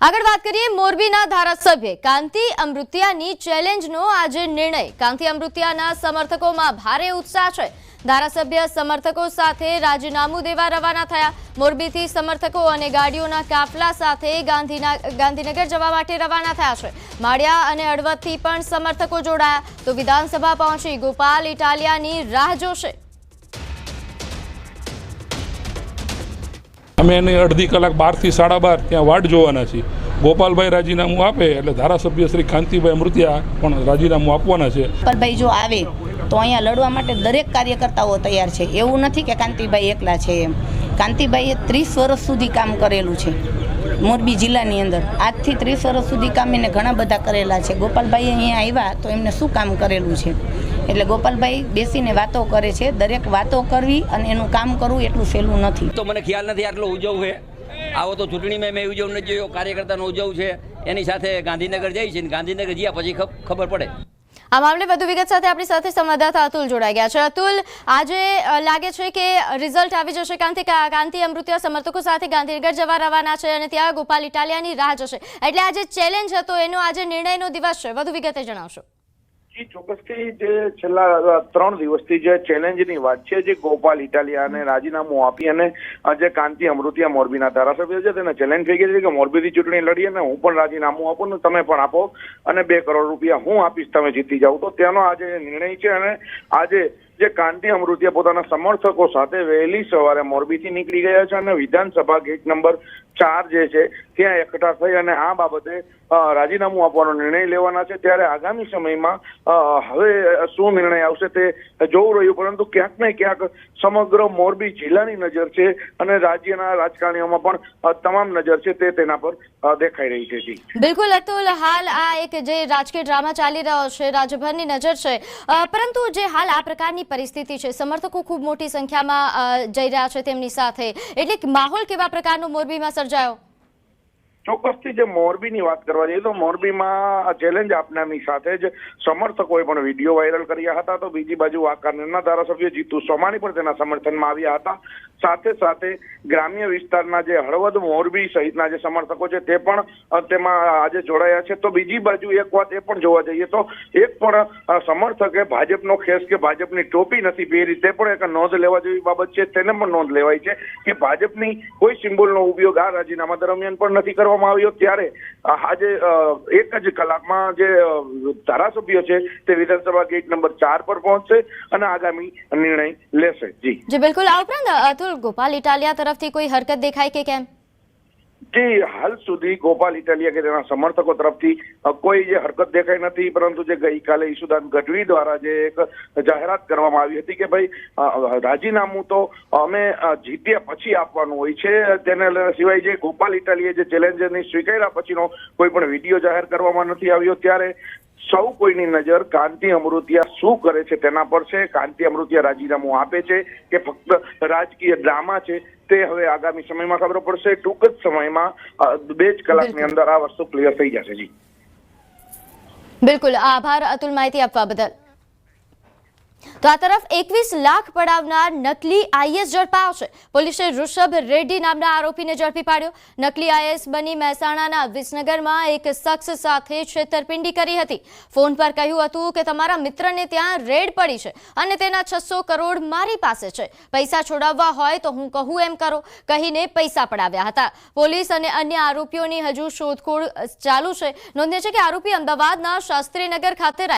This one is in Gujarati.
આગળ વાત કરીએ મોરબીના ધારાસભ્ય કાંતિ અમૃતિયાની ચેલેન્જનો આજે નિર્ણય। કાંતિ અમૃતિયાના સમર્થકોમાં ભારે ઉત્સાહ છે। ધારાસભ્ય સમર્થકો સાથે રાજીનામું દેવા રવાના થયા। મોરબીથી સમર્થકો અને ગાડીઓના કાફલા સાથે ગાંધીનગર જવા માટે રવાના થયા છે। માળિયા અને હળવદથી પણ સમર્થકો જોડાયા તો વિધાનસભા પહોંચી ગોપાલ ઇટાલિયાની રાહ જોશે। અમે એને અડધી કલાક 12 થી 12:30 ત્યાં વાટ જોવાના છીએ। ગોપાલભાઈ રાજીનામું આપે એટલે ધારાસભ્ય શ્રી કાંતિભાઈ અમૃતિયા પણ રાજીનામું આપવાના છે। ગોપાલભાઈ જો આવે તો અહીંયા લડવા માટે દરેક કાર્યકર્તાઓ તૈયાર છે। એવું નથી કે કાંતિભાઈ એકલા છે એમ। કાંતિભાઈએ 30 વર્ષ સુધી કામ કરેલું છે મોરબી જિલ્લાની અંદર। આજથી 30 વર્ષ સુધી કામ એને ઘણા બધા કરેલા છે। ગોપાલભાઈ અહીંયા આવ્યા તો એમને શું કામ કરેલું છે એટલે ગોપાલભાઈ બેસીને વાતો કરે છે। દરેક વાતો કરવી અને એનું કામ કરવું એટલું સહેલું નથી। તો મને ખ્યાલ નથી આટલો ઉજવ છે। આવો તો ચૂંટણીમાં મેં ઉજવ નથી જોયો। કાર્યકર્તાનો ઉજવ છે એની સાથે ગાંધીનગર જાય છે ને ગાંધીનગર ગયા પછી ખબર પડે। આ મામલે વધુ વિગત સાથે આપણી સાથે સંવાદદાતા અતુલ જોડાઈ ગયા છે। અતુલ, આજે લાગે છે કે રિઝલ્ટ આવી જશે કાંતિ અમૃતિયા સમર્થકો સાથે ગાંધીનગર જવા રવાના છે અને ત્યાં ગોપાલ ઇટાલિયાની રાહ જશે, એટલે આજે ચેલેન્જ હતો એનો આજે નિર્ણયનો દિવસ છે। વધુ વિગતે જણાવશો। જી ચોક્કસથી જે છેલ્લા 3 દિવસથી જે ચેલેન્જની વાત છે, જે ગોપાલ ઇટાલિયાને રાજીનામું આપી અને જે કાંતિ અમૃતિયા મોરબીના ધારાસભ્ય છે તેને ચેલેન્જ થઈ ગઈ છે કે મોરબીથી ચૂંટણી લડીએ ને હું પણ રાજીનામું આપું ને તમે પણ આપો અને 2 કરોડ રૂપિયા હું આપીશ તમે જીતી જાવ। તો તેનો આજે નિર્ણય છે અને આજે જે કાંતિ અમૃતિયા પોતાના સમર્થકો સાથે વહેલી સવારે મોરબીથી નીકળી ગયા છે અને વિધાનસભા ગેટ નંબર 4 જે છે ત્યાં એકઠા થઈ અને આ બાબતે રાજીનામું આપવાનો નિર્ણય લેવાના છે। ત્યારે આગામી સમયમાં હવે શું નિર્ણય આવશે તે જોવું રહ્યું, પરંતુ ક્યાંક ને ક્યાંક સમગ્ર મોરબી જિલ્લાની નજર છે અને રાજ્યના રાજકારણીઓમાં પણ તમામ નજર છે તે તેના પર દેખાઈ રહી છે। જી બિલકુલ અતુલ, હાલ આ એક જે રાજકીય ડ્રામા ચાલી રહ્યો છે, રાજ્યભરની નજર છે, પરંતુ જે હાલ આ પ્રકારની પરિસ્થિતિ છે, સમર્થકો ખૂબ મોટી સંખ્યામાં જઈ રહ્યા છે તેમની સાથે, એટલે માહોલ કેવા પ્રકારનો મોરબીમાં સર્જાયો? ચોક્કસથી જે મોરબીની વાત કરવા જઈએ તો મોરબીમાં ચેલેન્જ આપનારની સાથે જ સમર્થકોએ પણ વિડીયો વાયરલ કર્યા હતા। તો બીજી બાજુ વાંકાનેરના ધારાસભ્ય જીતુ સોમાણી પણ તેના સમર્થનમાં આવ્યા હતા। સાથે સાથે ગ્રામ્ય વિસ્તારના જે હળવદ મોરબી સહિતના જે સમર્થકો છે તે પણ તેમાં આજે જોડાયા છે। તો બીજી બાજુ એક વાત એ પણ જોવા જઈએ તો એક પણ સમર્થકે ભાજપનો ખેસ કે ભાજપની ટોપી નથી પહેરી, તે પણ એક નોંધ લેવા જેવી બાબત છે। તેને પણ નોંધ લેવાય છે કે ભાજપની કોઈ સિમ્બોલનો ઉપયોગ આ રાજીનામા દરમિયાન પણ નથી કરવામાં આવ્યો। ત્યારે આજે 1 જ કલાકમાં જે ધારાસભ્યો છે તે વિધાનસભા ગેટ નંબર 4 પર પહોંચશે અને આગામી નિર્ણય લેશે। જી બિલકુલ। આ ઉપરાંત અતુલ, ગોપાલ ઇટાલિયા તરફથી કોઈ હરકત દેખાય કે કેમ? જી હાલ સુધી ગોપાલ ઇટાલિયા કે તેના સમર્થકો તરફથી કોઈ જે હરકત દેખાઈ નથી, પરંતુ જે ગઈકાલે ઈશુદાન ગઢવી દ્વારા જે એક જાહેરાત કરવામાં આવી હતી કે ભાઈ રાજીનામું તો અમે જીત્યા પછી આપવાનું હોય છે, તેને સિવાય જે ગોપાલ ઇટાલિયા જે ચેલેન્જની સ્વીકાર્યા પછીનો કોઈ પણ વિડીયો જાહેર કરવામાં નથી આવ્યો। ત્યારે સૌ કોઈની નજર કાંતિ અમૃતિયા શું કરે છે તેના પર છે। કાંતિ અમૃતિયા રાજીનામું આપે છે કે ફક્ત રાજકીય ડ્રામા છે તે હવે આગામી સમયમાં ખબર પડશે। ટૂંક જ સમયમાં 2 જ કલાકની અંદર આ વસ્તુ ક્લિયર થઈ જશે। જી બિલકુલ, આભાર અતુલ માહિતી આપવા બદલ। તો આ તરફ 21 લાખ પડાવનાર નકલી આઈએસ ઝડપાયો છે। પોલીસે ઋષભ રેડ્ડી નામના આરોપીને ઝડપી પાડ્યો। નકલી આઈએસ બની મહેસાણાના વિસનગરમાં એક શખ્સ સાથે છેતરપિંડી કરી હતી। ફોન પર કહ્યું હતું કે તમારા મિત્રને ત્યાં રેડ પડી છે અને તેના 600 કરોડ મારી પાસે છે, પૈસા છોડાવવા હોય તો હું કહું એમ કરો કહીને પૈસા પડાવ્યા હતા। પોલીસ અને અન્ય આરોપીઓની હજુ શોધખોળ ચાલુ છે। નોંધનીય છે કે આરોપી અમદાવાદના શાસ્ત્રીનગર ખાતે